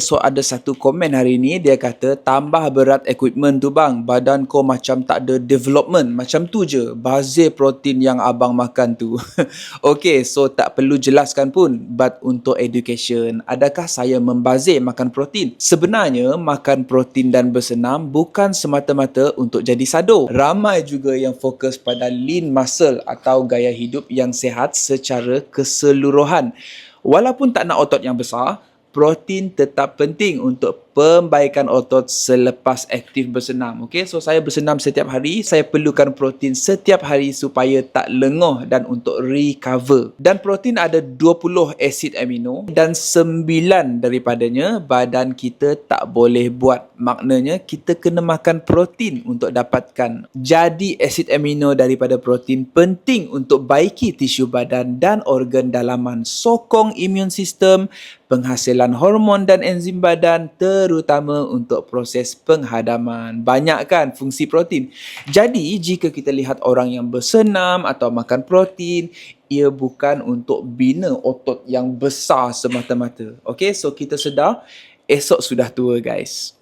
So ada satu komen hari ni, dia kata tambah berat equipment tu bang, badan kau macam tak ada development, macam tu je, bazir protein yang abang makan tu. Okay, so tak perlu jelaskan pun, but untuk education, adakah saya membazir makan protein? Sebenarnya, makan protein dan bersenam bukan semata-mata untuk jadi sado. Ramai juga yang fokus pada lean muscle atau gaya hidup yang sihat secara keseluruhan. Walaupun tak nak otot yang besar, protein tetap penting untuk pembaikan otot selepas aktif bersenam. Okey, so saya bersenam setiap hari, saya perlukan protein setiap hari supaya tak lengah dan untuk recover. Dan protein ada 20 asid amino dan 9 daripadanya badan kita tak boleh buat. Maknanya kita kena makan protein untuk dapatkan. Jadi asid amino daripada protein penting untuk baiki tisu badan dan organ dalaman, sokong imun sistem, penghasilan hormon dan enzim badan, terutama untuk proses penghadaman. Banyak kan fungsi protein. Jadi, jika kita lihat orang yang bersenam atau makan protein, ia bukan untuk bina otot yang besar semata-mata. Okay, so kita sedar, esok sudah tua guys.